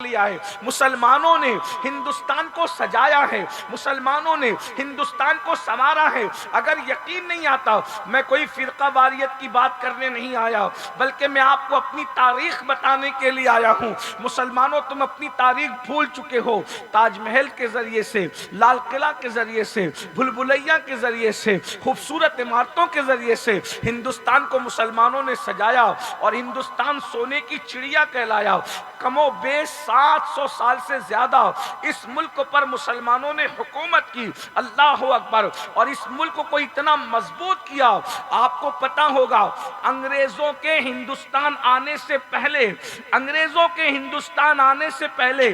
لیا ہے. مسلمانوں نے ہندوستان کو سجایا ہے, مسلمانوں نے ہندوستان کو سنوارا ہے. اگر یقین نہیں آتا, میں کوئی فرقہ واریت کی بات کرنے نہیں آیا, بلکہ میں آپ کو اپنی تاریخ بتانے کے لیے آیا ہوں. مسلمانوں, تم اپنی تاریخ بھول چکے ہو. تاج محل کے ذریعے سے, لال قلعہ کے ذریعے سے, بھول بھلیاں کے ذریعے سے, خوبصورت عمارتوں کے ذریعے سے ہندوستان کو مسلمانوں نے سجایا, اور ہندوستان سونے کی چڑیا کہلایا. کم و بیش 700 سال سے زیادہ اس ملک پر مسلمانوں نے حکومت کی. اللہ اکبر. اور اس ملک کو اتنا مضبوط کیا. آپ کو پتا ہوگا, انگریزوں کے ہندوستان آنے سے پہلے, انگریزوں کے ہندوستان آنے سے پہلے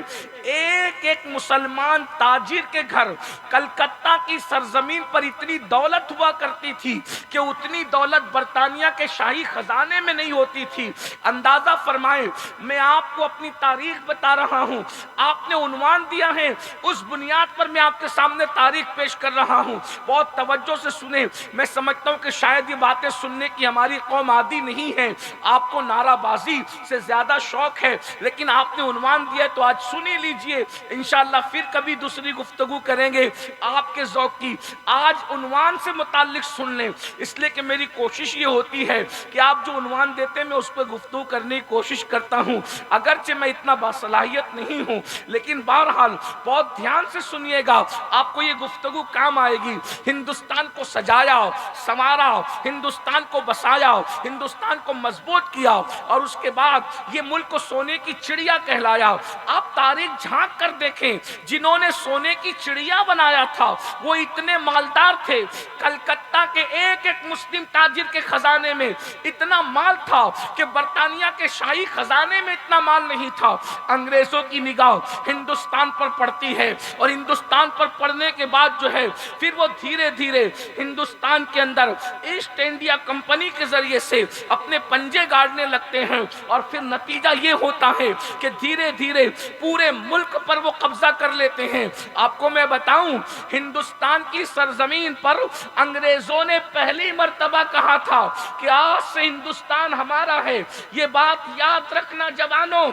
ایک ایک مسلمان تاجر کے گھر کلکتہ کی سرزمین پر اتنی دولت ہوا کرتی تھی کہ اتنی دولت برطانیہ کے شاہی خزانے میں نہیں ہوتی تھی. اندازہ فرمائیں, میں آپ کو اپنی تاریخ بتا رہا ہوں, آپ نے عنوان دیا ہے, اس بنیاد پر میں آپ کے سامنے تاریخ پیش کر رہا ہوں. بہت توجہ سے سنیں. میں سمجھتا ہوں کہ شاید یہ باتیں سننے کی ہماری قوم عادی نہیں ہے, آپ کو نعرہ بازی سے زیادہ شوق ہے, لیکن آپ نے عنوان دیا تو آج سنی لیجئے. انشاءاللہ پھر کبھی دوسری گفتگو کریں گے آپ کے ذوق کی. آج عنوان سے متعلق سن لیں, اس لیے کہ میری کوشش یہ ہوتی ہے کہ آپ جو عنوان دیتے ہیں میں اس پہ گفتگو کرنے کی کوشش کرتا ہوں. اگرچہ میں اتنا باصلاحیت نہیں ہوں, لیکن بہرحال بہت دھیان سے سنیے گا, آپ کو یہ گفتگو کام آئے گی. ہندوستان کو سجایا, سنوارا, ہندوستان کو بسایا, ہندوستان کو مضبوط کیا, اور اس کے بعد یہ ملک کو سونے کی چڑیا کہلایا. آپ تاریخ جھانک کر دیکھیں, جنہوں نے سونے کی چڑیا بنایا تھا وہ اتنے مالدار تھے. کلکتہ کے ایک ایک مسلم تاجر کے خزانے میں اتنا مال تھا کہ برطانیہ کے شاہی خزانے میں اتنا مال نہیں تھا. انگریزوں کی نگاہ ہندوستان پر پڑتی ہے, اور ہندوستان پر پڑنے کے بعد جو ہے پھر وہ دھیرے دھیرے ہندوستان کے اندر ایسٹ انڈیا کمپنی کے ذریعے سے اپنے پنجے گاڑنے لگتے ہیں, اور پھر نتیجہ یہ ہوتا ہے کہ دھیرے دھیرے پورے ملک پر وہ قبضہ کر لیتے ہیں. آپ کو میں بتاؤں, ہندوستان کی سرزمین پر انگریزوں نے پہلی مرتبہ کہا تھا کہ آج سے ہندوستان ہمارا ہے. یہ بات یاد رکھنا جوانوں,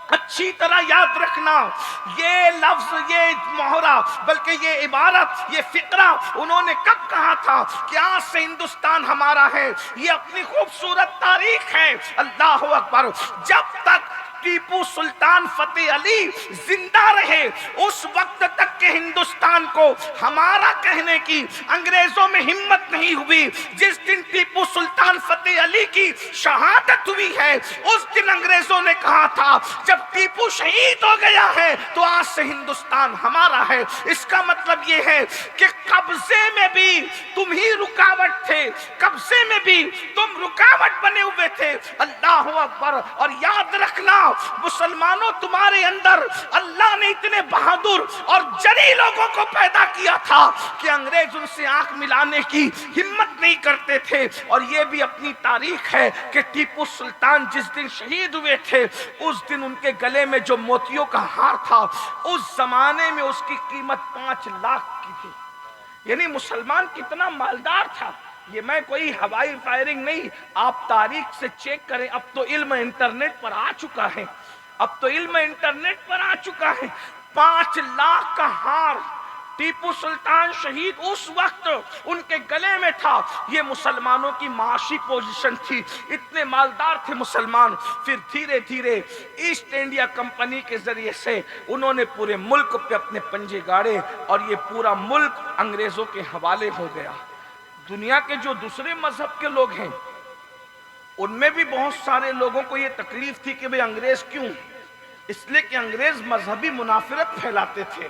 اچھی طرح یاد رکھنا. یہ لفظ, یہ محرہ, بلکہ یہ عبارت, یہ فقرہ انہوں نے کب کہا تھا کہ آج سے ہندوستان ہمارا ہے. یہ اپنی خوبصورت تاریخ ہے. اللہ اکبر. جب تک ٹیپو سلطان فتح علی زندہ رہے اس وقت تک کہ ہندوستان کو ہمارا کہنے کی انگریزوں میں ہمت نہیں ہوئی. جس دن ٹیپو سلطان فتح علی کی شہادت ہوئی ہے اس دن انگریزوں نے کہا تھا جب ٹیپو شہید ہو گیا ہے تو آج سے ہندوستان ہمارا ہے. اس کا مطلب یہ ہے کہ قبضے میں بھی تم ہی رکاوٹ تھے, قبضے میں بھی تم رکاوٹ بنے ہوئے تھے. اللہ اکبر. اور یاد رکھنا مسلمانوں, تمہارے اندر اللہ نے اتنے بہادر اور جری لوگوں کو پیدا کیا تھا کہ انگریز ان سے آنکھ ملانے کی ہمت نہیں کرتے تھے. اور یہ بھی اپنی تاریخ ہے کہ ٹیپو سلطان جس دن شہید ہوئے تھے اس دن ان کے گلے میں جو موتیوں کا ہار تھا اس زمانے میں اس کی قیمت 5 لاکھ کی تھی. یعنی مسلمان کتنا مالدار تھا. یہ میں کوئی ہوائی فائرنگ نہیں, آپ تاریخ سے چیک کریں. اب تو علم انٹرنیٹ پر آ چکا ہے, اب تو علم انٹرنیٹ پر آ چکا ہے. 5 لاکھ کا ہار ٹیپو سلطان شہید اس وقت ان کے گلے میں تھا. یہ مسلمانوں کی معاشی پوزیشن تھی, اتنے مالدار تھے مسلمان. پھر دھیرے دھیرے ایسٹ انڈیا کمپنی کے ذریعے سے انہوں نے پورے ملک پہ اپنے پنجے گاڑے, اور یہ پورا ملک انگریزوں کے حوالے ہو گیا. دنیا کے جو دوسرے مذہب کے لوگ ہیں ان میں بھی بہت سارے لوگوں کو یہ تکلیف تھی کہ بھئی انگریز کیوں, اس لیے کہ انگریز مذہبی منافرت پھیلاتے تھے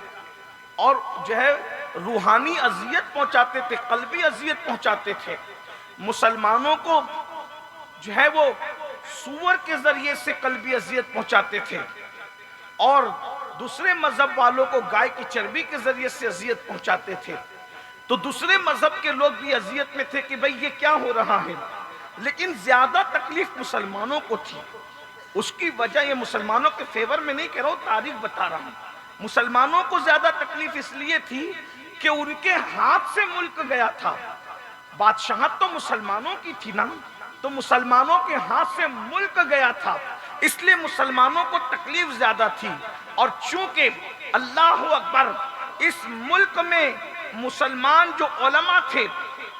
اور جو ہے روحانی اذیت پہنچاتے تھے, قلبی اذیت پہنچاتے تھے. مسلمانوں کو جو ہے وہ سور کے ذریعے سے قلبی اذیت پہنچاتے تھے, اور دوسرے مذہب والوں کو گائے کی چربی کے ذریعے سے اذیت پہنچاتے تھے. تو دوسرے مذہب کے لوگ بھی اذیت میں تھے کہ بھئی یہ کیا ہو رہا ہے, لیکن زیادہ تکلیف مسلمانوں کو تھی. اس کی وجہ یہ مسلمانوں کے فیور میں نہیں کہہ رہا ہوں, تاریخ بتا رہا ہوں. مسلمانوں کو زیادہ تکلیف اس لیے تھی کہ ان کے ہاتھ سے ملک گیا تھا. بادشاہت تو مسلمانوں کی تھی نا, تو مسلمانوں کے ہاتھ سے ملک گیا تھا. اس لیے مسلمانوں کو تکلیف زیادہ تھی. اور چونکہ اللہ اکبر اس ملک میں مسلمان جو علماء تھے،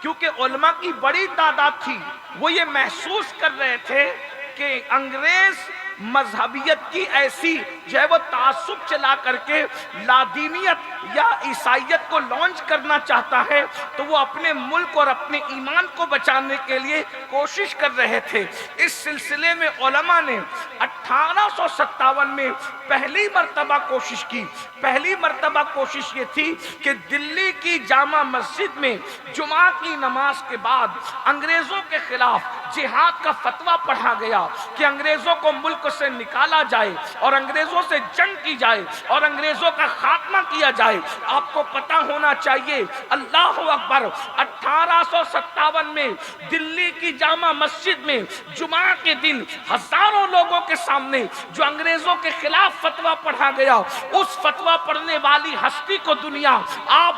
کیونکہ علماء کی بڑی تعداد تھی، وہ یہ محسوس کر رہے تھے کہ انگریز مذہبیت کی ایسی جو ہے وہ تعصب چلا کر کے لادینیت یا عیسائیت کو لانچ کرنا چاہتا ہے، تو وہ اپنے ملک اور اپنے ایمان کو بچانے کے لیے کوشش کر رہے تھے. اس سلسلے میں علماء نے 1857 میں پہلی مرتبہ کوشش کی. پہلی مرتبہ کوشش یہ تھی کہ دلی کی جامع مسجد میں جمعہ کی نماز کے بعد انگریزوں کے خلاف جہاد کا فتویٰ پڑھا گیا کہ انگریزوں کو ملک سے نکالا جائے اور انگریزوں سے جنگ کی جائے اور انگریزوں کا خاتمہ کیا جائے. آپ کو پتہ ہونا چاہیے، اللہ اکبر، 1857 میں دلی کی جامع مسجد میں جمعہ کے دن ہزاروں لوگوں کے سامنے جو انگریزوں کے خلاف فتویٰ پڑھا گیا، اس فتویٰ پڑھنے والی ہستی کو دنیا آج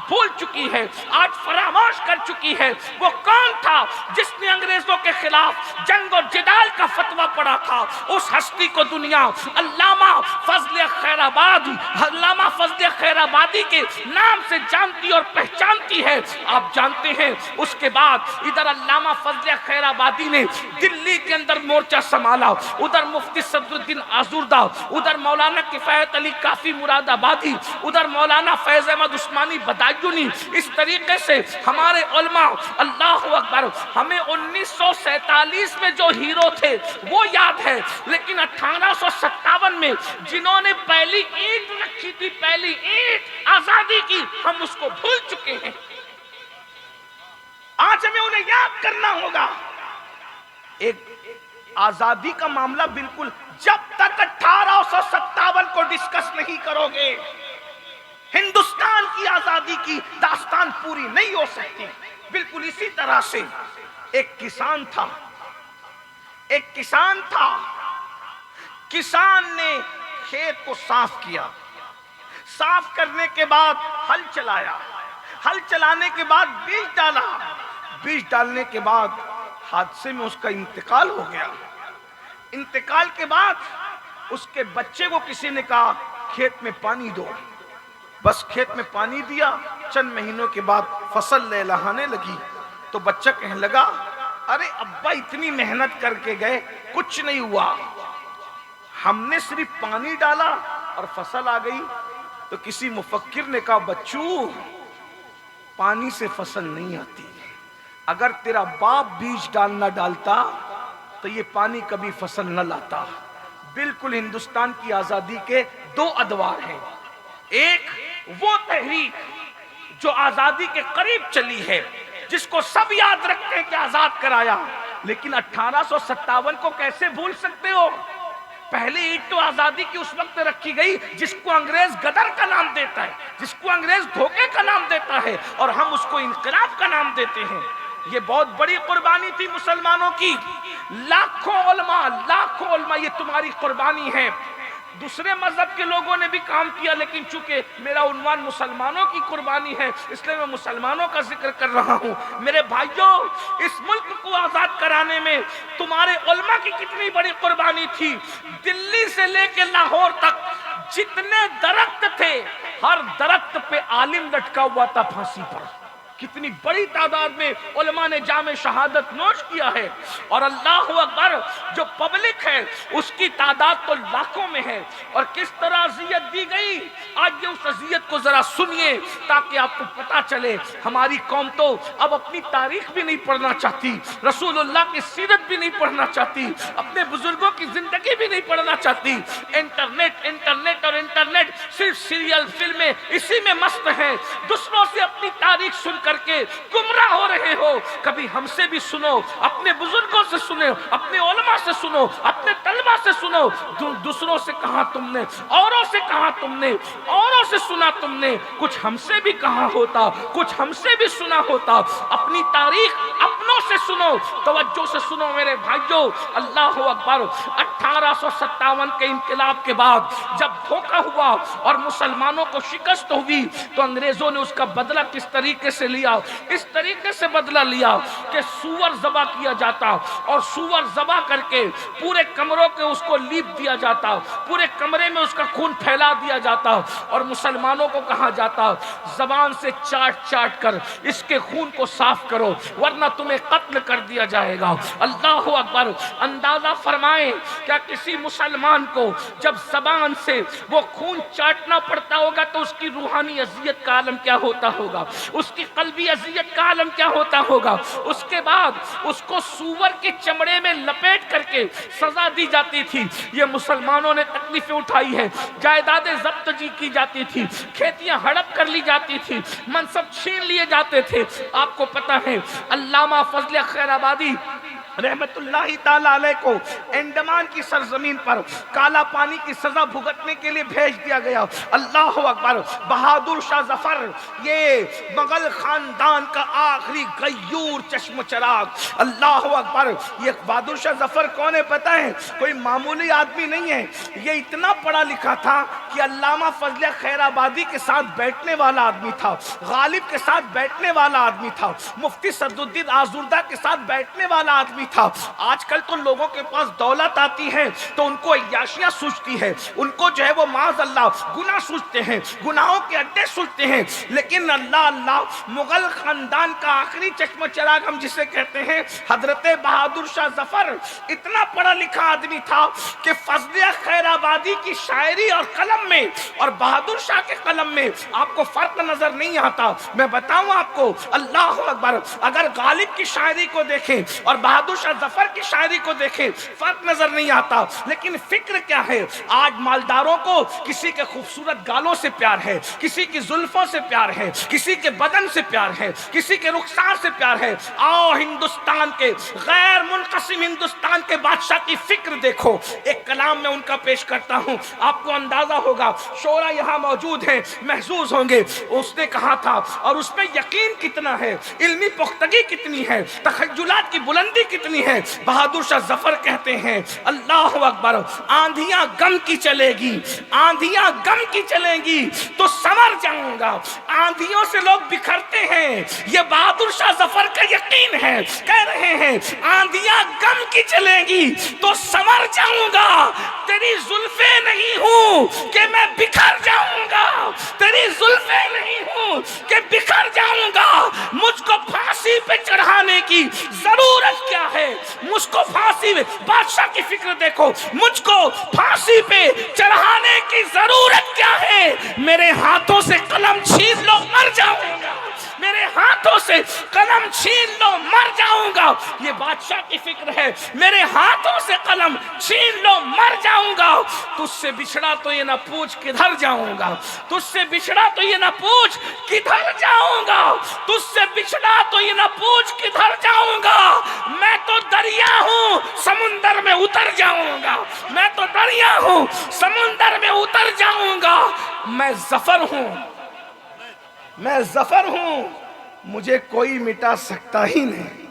بھول چکی ہے، آج فراموش کر چکی ہے. وہ کون تھا جس نے انگریزوں کے خلاف جنگ اور جدال کا فتویٰ پڑھا تھا؟ اس ہستی کو دنیا علامہ فضل خیر آبادی کے نام سے جانتی اور پہچانتی ہے. آپ جانتے ہیں اس کے بعد ادھر علامہ فضل خیر آبادی نے دلی کے اندر مورچہ سنبھالا، ادھر مفتی صدر الدین آزردہ، ادھر مولانا کفایت علی کافی مراد آبادی، ادھر مولانا فیض احمد عثمانی بدایونی. اس طریقے سے ہمارے علماء، اللہ اکبر، ہمیں 1947 میں جو ہیرو تھے وہ یاد ہے، لیکن 1857 میں جنہوں نے پہلی اینٹ رکھی تھی، پہلی اینٹ آزادی کی، ہم اس کو بھول چکے ہیں. آج ہمیں انہیں یاد کرنا ہوگا. ایک آزادی کا معاملہ بالکل جب تک 1857 کو ڈسکس نہیں کرو گے، ہندوستان کی آزادی کی داستان پوری نہیں ہو سکتی. بالکل اسی طرح سے ایک کسان تھا، کسان نے کھیت کو صاف کیا، صاف کرنے کے بعد ہل چلایا، ہل چلانے کے بعد بیج ڈالا، بیج ڈالنے کے بعد حادثے میں اس کا انتقال ہو گیا. انتقال کے بعد اس کے بچے کو کسی نے کہا کھیت میں پانی دو. بس کھیت میں پانی دیا، چند مہینوں کے بعد فصل لہلہانے لگی تو بچہ کہنے لگا ارے ابا اتنی محنت کر کے گئے، کچھ نہیں ہوا، ہم نے صرف پانی ڈالا اور فصل آ گئی. تو کسی مفکر نے کہا بچو، پانی سے فصل نہیں آتی، اگر تیرا باپ بیج ڈالنا ڈالتا تو یہ پانی کبھی فصل نہ لاتا. بالکل ہندوستان کی آزادی کے دو ادوار ہیں. ایک وہ تحریک جو آزادی کے قریب چلی ہے، جس کو سب یاد رکھتے ہیں کہ آزاد کرایا، لیکن 1857 کو کیسے بھول سکتے ہو؟ پہلی اینٹ تو آزادی کی اس وقت رکھی گئی جس کو انگریز غدر کا نام دیتا ہے، جس کو انگریز دھوکے کا نام دیتا ہے، اور ہم اس کو انقلاب کا نام دیتے ہیں. یہ بہت بڑی قربانی تھی مسلمانوں کی. لاکھوں علماء یہ تمہاری قربانی ہے. دوسرے مذہب کے لوگوں نے بھی کام کیا، لیکن چونکہ میرا عنوان مسلمانوں کی قربانی ہے اس لیے میں مسلمانوں کا ذکر کر رہا ہوں. میرے بھائیوں، اس ملک کو آزاد کرانے میں تمہارے علماء کی کتنی بڑی قربانی تھی. دلی سے لے کے لاہور تک جتنے درخت تھے، ہر درخت پہ عالم لٹکا ہوا تھا پھانسی پر. کتنی بڑی تعداد میں علماء نے جام شہادت نوش کیا ہے. اور اللہ اکبر، جو پبلک ہے اس کی تعداد تو لاکھوں میں ہے. اور کس طرح اذیت دی گئی، آج یہ اس اذیت کو ذرا سنیے تاکہ آپ کو پتا چلے. ہماری قوم تو اب اپنی تاریخ بھی نہیں پڑھنا چاہتی، رسول اللہ کی سیرت بھی نہیں پڑھنا چاہتی، اپنے بزرگوں کی زندگی بھی نہیں پڑھنا چاہتی. انٹرنیٹ اور انٹرنیٹ صرف سیریل فلمیں اسی میں مست ہیں. دوسروں سے اپنی تاریخ سن کر کے گمراہ ہو رہے ہو. کبھی ہم سے بھی سنو، اپنے بزرگوں سے سنو، اپنے علماء سے سنو، اپنے طلبہ سے سنو. دوسروں سے کہا تم نے، اوروں سے کہا تم نے، اوروں سے سنا تم نے. کچھ ہم سے بھی کہا ہوتا، کچھ ہم سے بھی سنا ہوتا. اپنی تاریخ اپنوں کانوں سے سنو، توجہ سے سنو میرے بھائیوں، اللہ اکبر۔ 1857 کے انقلاب کے بعد جب دھوکہ ہوا اور مسلمانوں کو شکست ہوئی تو انگریزوں نے اس کا بدلہ کس طریقے سے لیا؟ اس طریقے سے بدلہ لیا کہ سور ذبح کیا جاتا اور سور ذبح کر کے پورے کمروں کے اس کو لیپ دیا جاتا، پورے کمرے میں اس کا خون پھیلا دیا جاتا اور مسلمانوں کو کہا جاتا زبان سے چاٹ چاٹ کر اس کے خون کو صاف کرو ورنہ تمہیں قتل کر دیا جائے گا۔ اللہ اکبر۔ اندازہ فرمائیں کیا کسی مسلمان کو جب زبان سے وہ خون چاٹنا پڑتا ہوگا تو اس کی روحانی اذیت کا عالم کیا ہوتا ہوگا، اس کی قلبی اذیت کا عالم کیا ہوتا ہوگا۔ اس کے بعد اس کو سور کے چمڑے میں لپیٹ کر کے سزا دی جاتی تھی۔ یہ مسلمانوں نے تکلیفیں اٹھائی ہے، جائیدادیں ضبط کی جاتی تھی، کھیتیاں ہڑپ کر لی جاتی تھی، منصب چھین لیے جاتے تھے۔ آپ کو پتہ ہے علامہ فضل خیر آبادی رحمت اللہ تعالی علیہ کو انڈمان کی سرزمین پر کالا پانی کی سزا بھگتنے کے لیے بھیج دیا گیا۔ اللہ اکبر۔ بہادر شاہ ظفر یہ مغل خاندان کا آخری غیور چشم چراغ، اللہ اکبر۔ یہ بہادر شاہ ظفر کون ہے پتہ ہے؟ کوئی معمولی آدمی نہیں ہے، یہ اتنا پڑھا لکھا تھا کہ علامہ فضل خیر آبادی کے ساتھ بیٹھنے والا آدمی تھا، غالب کے ساتھ بیٹھنے والا آدمی تھا، مفتی صد الدین آزردہ کے ساتھ بیٹھنے والا آدمی تھا۔ آج کل تو لوگوں کے پاس دولت آتی ہے تو ان کو عیاشیاں سوچتی ہے، ان کو جو ہے وہ معاذ اللہ گناہ سوچتے ہیں، گناہوں کے اڈے سوچتے ہیں، لیکن اللہ اللہ مغل خاندان کا آخری چشم چراغ ہم جسے کہتے ہیں حضرت بہادر شاہ ظفر اتنا پڑھا لکھا آدمی تھا کہ فضل خیر آبادی کی شاعری اور قلم میں اور بہادر شاہ کے قلم میں آپ کو فرق نظر نہیں آتا۔ میں بتاؤں آپ کو، اللہ اکبر، اگر غالب کی شاعری کو دیکھیں اور بہادر شاہ ظفر کی شاعری کو دیکھیں فرق نظر نہیں آتا، لیکن فکر کیا ہے؟ آج مالداروں کو کسی کے خوبصورت گالوں سے پیار ہے، کسی کی زلفوں سے پیار ہے، کسی کے بدن سے پیار ہے، کسی کے رخسار سے پیار ہے۔ آؤ ہندوستان کے غیر منقسم ہندوستان کے بادشاہ کی فکر دیکھو۔ ایک کلام میں ان کا پیش کرتا ہوں، آپ کو اندازہ ہوگا، شعرا یہاں موجود ہیں، محظوظ ہوں گے۔ اس نے کہا تھا اور اس میں یقین کتنا ہے، علمی پختگی کتنی ہے، تخیلات کی بلندی کتنی ہے۔ بہادر شاہ ظفر کہتے ہیں اللہ اکبر، آندھیاں غم کی چلے گی، آندھیاں غم کی چلیں گی تو سنور جاؤں گا۔ آندھیوں سے لوگ بکھرتے ہیں، یہ بہادر شاہ ظفر کا یقین ہے، کہہ رہے ہیں آندھیاں غم کی چلیں گی تو سنور جاؤں گا۔ تیری زلفیں نہیں ہوں کہ میں بکھر جاؤں گا، تیری زلفیں نہیں ہوں کہ بکھر جاؤں گا۔ مجھ کو پھانسی پہ چڑھانے کی ضرورت کیا ہے؟ مجھ کو پھانسی پہ، بادشاہ کی فکر دیکھو، مجھ کو پھانسی پہ چڑھانے کی ضرورت کیا ہے؟ میرے ہاتھوں سے قلم چھین لو مر جاؤں گا، میرے ہاتھوں سے قلم چھین لو مر جاؤں گا۔ یہ بادشاہ کی فکر ہے، میرے ہاتھوں سے قلم چھین لو مر جاؤں گا۔ تجھ سے بچھڑا تو یہ نہ پوچھ کدھر جاؤں گا، تجھ سے بچھڑا تو یہ نہ پوچھ کدھر جاؤں گا، تجھ سے بچھڑا تو یہ نہ پوچھ کدھر جاؤں گا۔ میں تو دریا ہوں سمندر میں اتر جاؤں گا، میں تو دریا ہوں سمندر میں اتر جاؤں گا۔ میں ظفر ہوں، میں ظفر ہوں، مجھے کوئی مٹا سکتا ہی نہیں،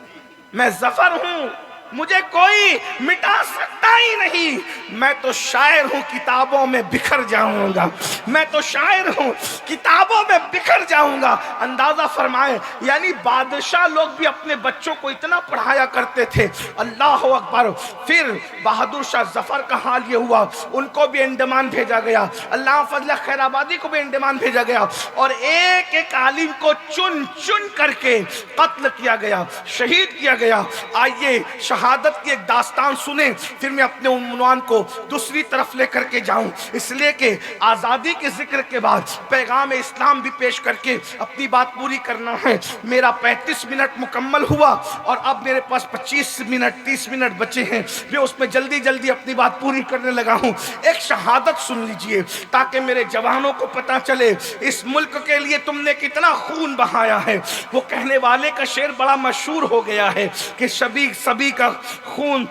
میں ظفر ہوں، مجھے کوئی مٹا سکتا ہی نہیں۔ میں تو شاعر ہوں، کتابوں میں بکھر جاؤں گا، میں تو شاعر ہوں، کتابوں میں بکھر جاؤں گا۔ اندازہ فرمائیں، یعنی بادشاہ لوگ بھی اپنے بچوں کو اتنا پڑھایا کرتے تھے۔ اللہ اکبر۔ پھر بہادر شاہ ظفر کا حال یہ ہوا، ان کو بھی انڈمان بھیجا گیا، علامہ فضل خیر آبادی کو بھی انڈمان بھیجا گیا اور ایک ایک عالم کو چن چن کر کے قتل کیا گیا، شہید کیا گیا۔ آئیے شہادت کی ایک داستان سنیں، پھر میں اپنے عنوان کو دوسری طرف لے کر کے جاؤں، اس لیے کہ آزادی کے ذکر کے بعد پیغام اسلام بھی پیش کر کے اپنی بات پوری کرنا ہے۔ میرا 35 منٹ مکمل ہوا اور اب میرے پاس 25 منٹ 30 منٹ بچے ہیں، میں اس میں جلدی جلدی اپنی بات پوری کرنے لگا ہوں۔ ایک شہادت سن لیجئے تاکہ میرے جوانوں کو پتہ چلے اس ملک کے لیے تم نے کتنا خون بہایا ہے۔ وہ کہنے والے کا شعر بڑا مشہور ہو گیا ہے کہ سبھی کا خون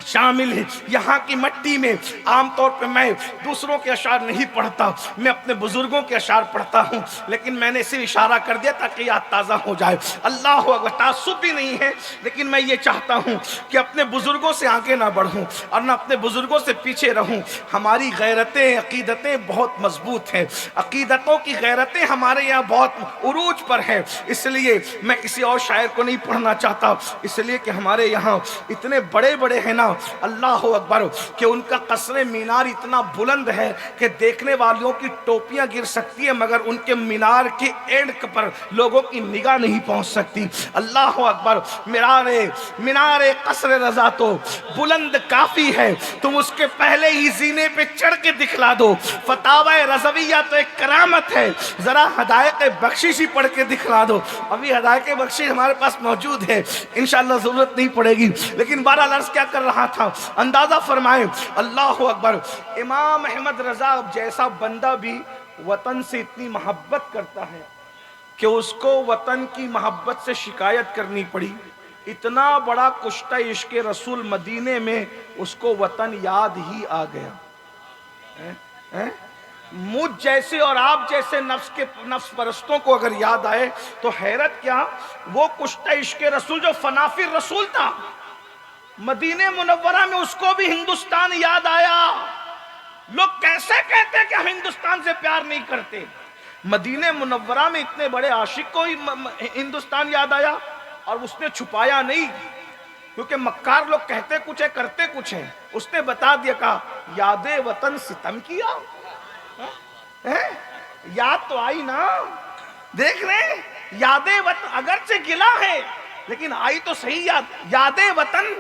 شامل ہے۔ یہاں کی مٹی میں عام طور پہ میں دوسروں کے اشعار نہیں پڑھتا، میں اپنے بزرگوں کے اشعار پڑھتا ہوں، لیکن میں نے صرف اشارہ کر دیا تاکہ یاد تازہ ہو جائے۔ اللہ اکبر، تعصب بھی نہیں ہے، لیکن میں یہ چاہتا ہوں کہ اپنے بزرگوں سے آگے نہ بڑھوں اور نہ اپنے بزرگوں سے پیچھے رہوں۔ ہماری غیرتیں، عقیدتیں بہت مضبوط ہیں، عقیدتوں کی غیرتیں ہمارے یہاں بہت عروج پر ہیں، اس لیے میں کسی اور شاعر کو نہیں پڑھنا چاہتا، اس لیے کہ ہمارے یہاں اتنے بڑے بڑے ہیں نا، اللہ اکبر، کہ ان کا قصر مینار اتنا بلند ہے کہ دیکھنے والوں کی ٹوپیاں گر سکتی ہیں مگر ان کے مینار کے اینڈ پر لوگوں کی نگاہ نہیں پہنچ سکتی۔ اللہ اکبر، مینار قصر رضا تو بلند کافی ہے، تم اس کے پہلے ہی زینے پہ چڑھ کے دکھلا دو۔ فتاوی رضویہ تو ایک کرامت ہے، ذرا حدائق بخشش ہی پڑھ کے دکھلا دو۔ ابھی حدائق بخشش ہمارے پاس موجود ہے، انشاءاللہ ضرورت نہیں پڑے گی، لیکن بہرحال عرض کیا کر رہا تھا، اندازہ فرمائیں۔ اللہ اکبر، امام احمد رضا جیسا بندہ بھی وطن سے اتنی محبت کرتا ہے کہ اس کو وطن کی محبت سے شکایت کرنی پڑی۔ اتنا بڑا کشتہ عشق رسول مدینے میں اس کو وطن یاد ہی آ گیا۔ مجھ جیسے اور آپ جیسے نفس پرستوں کو اگر یاد آئے تو حیرت کیا، وہ کشتہ عشق رسول جو فنافی رسول تھا، مدینہ منورہ میں اس کو بھی ہندوستان یاد آیا۔ لوگ کیسے کہتے ہیں کہ ہم ہندوستان سے پیار نہیں کرتے؟ مدینہ منورہ میں اتنے بڑے عاشق کو ہی ہندوستان یاد آیا، اور اس نے چھپایا نہیں، کیونکہ مکار لوگ کہتے کچھ ہے کرتے کچھ ہے۔ اس نے بتا دیا، کہا یاد وطن ستم کیا، یاد تو آئی نا، دیکھ رہے یاد وطن اگرچہ گلا ہے لیکن آئی تو صحیح یاد۔ یاد وطن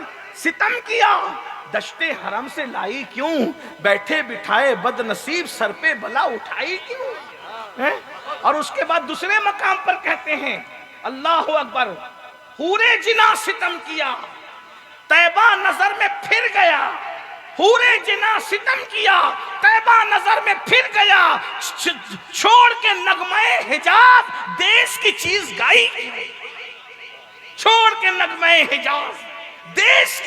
ستم کیا، دشتے حرم سے لائی کیوں، بیٹھے بٹھائے بد نصیب سر پہ بلا اٹھائی کیوں۔ اور اس کے بعد دوسرے مقام پر کہتے ہیں، اللہ اکبر، حورے جنا ستم کیا، طیبہ نظر میں پھر گیا، حورے جنا ستم کیا، طیبہ نظر میں پھر گیا، چھوڑ کے نغمہ حجاز دیس کی چیز گائی، چھوڑ کے نغمہ حجاز دیس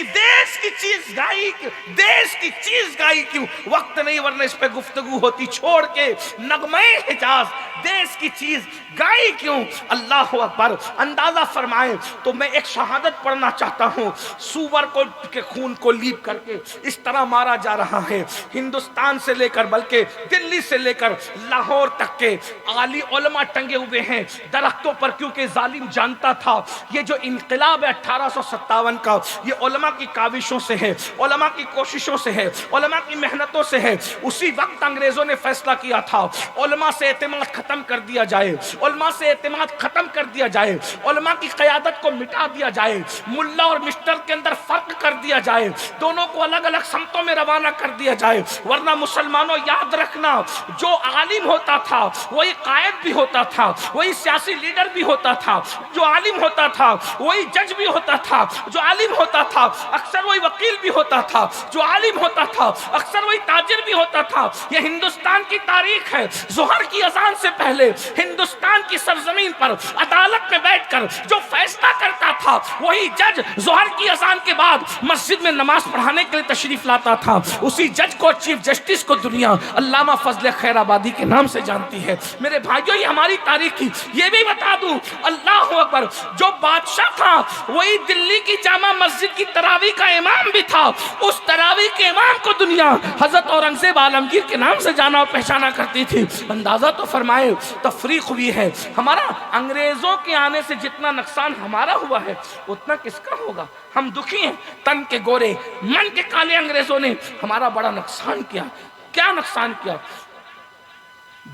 کی چیز گائی کیوں، دیس کی چیز گائی کیوں۔ وقت نہیں ورنہ اس پہ گفتگو ہوتی، چھوڑ کے نغمہ حجاز دیس کی چیز گائی کیوں۔ اللہ اکبر، اندازہ فرمائیں۔ تو میں ایک شہادت پڑھنا چاہتا ہوں، سور کو کے خون کو لیپ کر کے اس طرح مارا جا رہا ہے، ہندوستان سے لے کر بلکہ دلی سے لے کر لاہور تک کے عالی علماء ٹنگے ہوئے ہیں درختوں پر، کیونکہ ظالم جانتا تھا یہ جو انقلاب ہے 1857 کا، یہ علماء کی کاوشوں سے ہے، علماء کی کوششوں سے ہے، علماء کی محنتوں سے ہے۔ اسی وقت انگریزوں نے فیصلہ کیا تھا علماء سے اعتماد ختم کر دیا جائے، علماء سے اعتماد ختم کر دیا جائے، علماء کی قیادت کو مٹا دیا جائے، ملا اور مسٹر کے اندر فرق کر دیا جائے، دونوں کو الگ الگ سمتوں میں روانہ کر دیا جائے۔ ورنہ مسلمانوں یاد رکھنا، جو عالم ہوتا تھا وہی قائد بھی ہوتا تھا، وہی سیاسی لیڈر بھی ہوتا تھا، جو عالم ہوتا تھا وہی جج بھی ہوتا تھا، جو عالم ہوتا تھا اکثر وہی وکیل بھی ہوتا تھا، جو عالم ہوتا تھا اکثر وہی تاجر بھی ہوتا تھا۔ یہ ہندوستان کی تاریخ ہے، ظہر کی اذان سے پہلے ہندوستان کی سرزمین پر عدالت میں بیٹھ کر جو فیصلہ کرتا تھا وہی جج ظہر کی اذان کے بعد مسجد میں نماز پڑھانے کے لیے تشریف لاتا تھا۔ اسی جج کو، چیف جسٹس کو دنیا علامہ فضل خیر آبادی کے نام سے جانتی ہے۔ میرے بھائیوں، یہ ہماری تاریخ کی، یہ بھی بتا دوں، اللہ اکبر، جو بادشاہ تھا وہی دلی کی جامع مسجد کی تراویح کا امام بھی تھا۔ اس تراویح کے امام کو دنیا حضرت اورنگزیب عالمگیر کے نام سے جانا اور پہچانا کرتی تھی۔ اندازہ تو فرمائے، تفریق ہوئی ہے۔ ہمارا انگریزوں کے آنے سے جتنا نقصان ہمارا ہوا ہے اتنا کس کا ہوگا؟ ہم دکھی ہیں، تن کے گورے من کے کالے انگریزوں نے ہمارا بڑا نقصان کیا۔ کیا نقصان کیا؟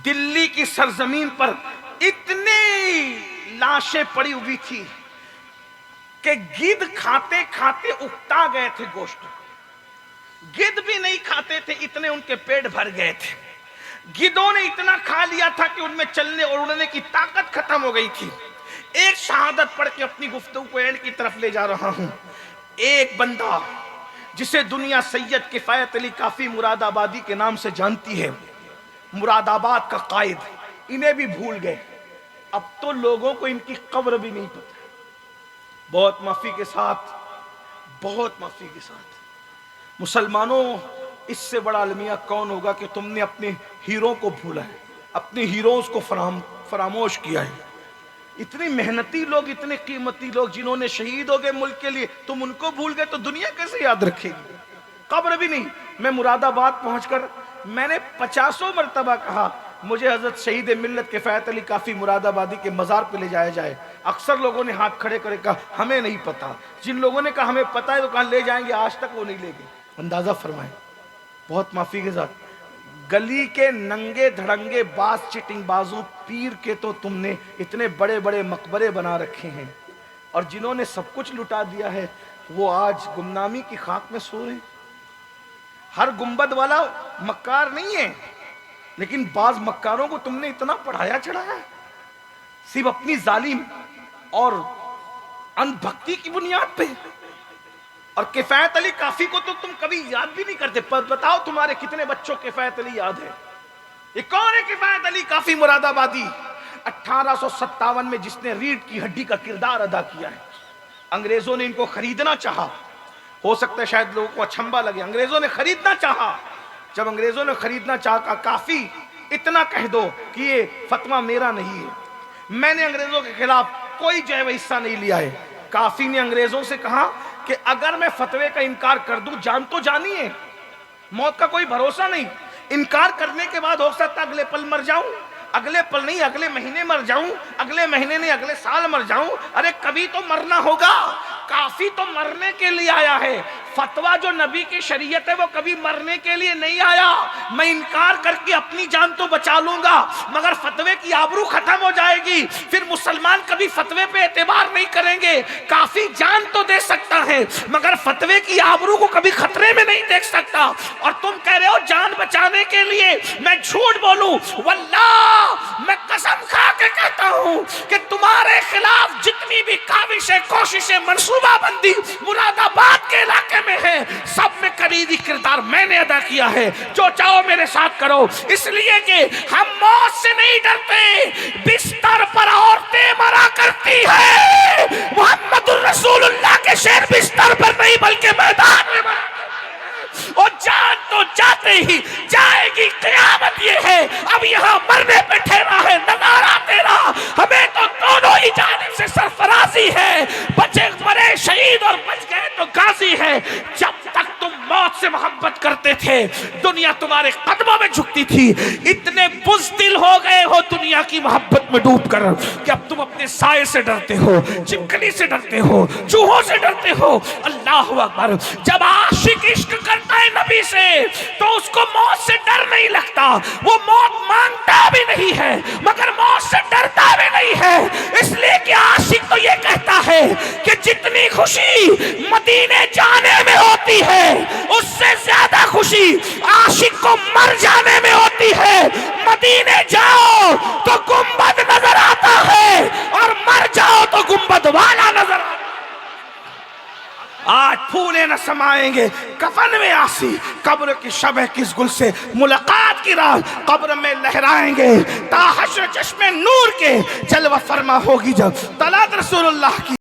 دلی کی سرزمین پر اتنی لاشیں پڑی ہوئی تھی کہ گدھ کھاتے کھاتے اکتا گئے تھے گوشت، گدھ بھی نہیں کھاتے تھے، اتنے ان کے پیٹ بھر گئے تھے۔ گدھوں نے اتنا کھا لیا تھا کہ ان میں چلنے اور اڑنے کی طاقت ختم ہو گئی تھی۔ ایک شہادت پڑھ کے اپنی گفتگو کو اینڈ کی طرف لے جا رہا ہوں۔ ایک بندہ جسے دنیا سید کفایت علی کافی مراد آبادی کے نام سے جانتی ہے، مراد آباد کا قائد، انہیں بھی بھول گئے۔ اب تو لوگوں کو ان کی قبر بھی نہیں پتہ۔ بہت معافی کے ساتھ، بہت معافی کے ساتھ مسلمانوں، اس سے بڑا المیہ کون ہوگا کہ تم نے اپنے ہیرو کو بھولا ہے، اپنے ہیروز کو فراموش کیا ہے۔ اتنی محنتی لوگ، اتنے قیمتی لوگ جنہوں نے شہید ہو گئے ملک کے لیے، تم ان کو بھول گئے تو دنیا کیسے یاد رکھے گی؟ قبر بھی نہیں۔ میں مراد آباد پہنچ کر میں نے 50 مرتبہ کہا مجھے حضرت شہید ملت کفایت علی کافی مراد آبادی کے مزار پہ لے جایا جائے۔ اکثر لوگوں نے ہاتھ کھڑے کرے کہا ہمیں نہیں پتا۔ جن لوگوں نے کہا ہمیں پتا ہے تو کہا لے جائیں گے، آج تک وہ نہیں لے گئے۔ اندازہ فرمائیں، بہت معافی کے ساتھ گلی کے ننگے دھڑنگے باز چٹنگ بازوں پیر کے تو تم نے اتنے بڑے بڑے مقبرے بنا رکھے ہیں، اور جنہوں نے سب کچھ لٹا دیا ہے وہ آج گمنامی کی خاک میں سو رہے ہیں۔ ہر گنبد والا مکار نہیں ہے، لیکن بعض مکاروں کو تم نے اتنا پڑھایا چڑھایا ہے صرف اپنی ظالم اور انبھکتی کی بنیاد پہ۔ اور کفایت علی کافی کو تو تم کبھی یاد بھی نہیں کرتے۔ بتاؤ تمہارے کتنے بچوں کفایت علی یاد ہے؟ یہ کون ہے کفایت علی کافی مراد آبادی؟ 1857 میں جس نے ریڑھ کی ہڈی کا کردار ادا کیا ہے۔ انگریزوں نے ان کو خریدنا چاہا، ہو سکتا ہے شاید لوگوں کو اچھمبا لگے، انگریزوں نے خریدنا چاہا۔ جب انگریزوں نے خریدنا چاہا کافی اتنا کہہ دو کہ یہ فتویٰ میرا نہیں ہے، میں نے انگریزوں کے خلاف کوئی جو ہے وہ حصہ نہیں لیا ہے۔ کافی نے انگریزوں سے کہا کہ اگر میں فتوے کا انکار کر دوں، جان تو جانی ہے، موت کا کوئی بھروسہ نہیں، انکار کرنے کے بعد ہو سکتا اگلے پل مر جاؤں، اگلے پل نہیں اگلے مہینے مر جاؤں، اگلے مہینے نہیں اگلے سال مر جاؤں، ارے کبھی تو مرنا ہوگا۔ کافی تو مرنے کے لیے آیا ہے، فتویٰ جو نبی کی شریعت ہے وہ کبھی مرنے کے لیے نہیں آیا۔ میں انکار کر کے اپنی جان تو بچا لوں گا، مگر فتوے کی آبرو ختم ہو جائے گی، پھر مسلمان کبھی فتوے پہ اعتبار نہیں کریں گے۔ کافی جان تو دے سکتا ہے مگر فتوے کی آبرو کو کبھی خطرے میں نہیں دیکھ سکتا۔ اور تم کہہ رہے ہو جان بچانے کے لیے میں جھوٹ بولوں، واللہ میں قسم کھا کے کہتا ہوں کہ تمہارے خلاف جتنی بھی کاوشیں کوششیں منصوبہ بندی مراد آباد کے علاقے میں ہے، سب میں کلیدی کردار میں نے ادا کیا ہے۔ جو چاہو میرے ساتھ کرو، اس لیے کہ ہم موت سے نہیں ڈرتے، بستر پر عورتیں مرا کرتی ہے، محمد الرسول اللہ کے شعر بستر پر نہیں بلکہ میدان میں مرا، اور جان تو جاتے ہی جائے گی قیامت۔ یہ ہے اب یہاں مرنے پہ ٹھہرا ہے نظارہ تیرا، ہمیں تو دونوں ہی جانب سے سرفرازی ہے، بچے مرے شہید اور بچ گئے تو غازی ہے۔ جب تک تم موت سے محبت کرتے تھے دنیا تمہارے قدموں میں جھکتی تھی، اتنے بزدل ہو گئے ہو دنیا کی محبت میں ڈوب کر کہ اب تم اپنے سائے سے ڈرتے ہو، چپکلی سے ڈرتے ہو، چوہوں سے ڈرتے ہو۔ اللہ اکبر! جب عاشق عشق کرتا ہے نبی سے تو اس کو موت سے ڈر نہیں لگتا، وہ موت مانگتا بھی نہیں ہے مگر موت سے ڈرتا بھی نہیں ہے، اس لیے کہ عاشق تو یہ کہتا ہے کہ جتنی خوشی مدینے جانے میں ہوتی ہے اس سے زیادہ خوشی عاشق کو مر جانے میں ہوتی ہے۔ مدینے جاؤ تو گنبد نظر آتا ہے اور مر جاؤ تو گنبد والا نظر آتا ہے۔ آج پھولے نہ سمائیں گے کفن میں آسی، قبر کی شب ہے کس گل سے ملاقات کی راہ قبر میں لہرائیں گے، تا حشر چشم نور کے جلوہ فرما ہوگی جب طلعت رسول اللہ کی۔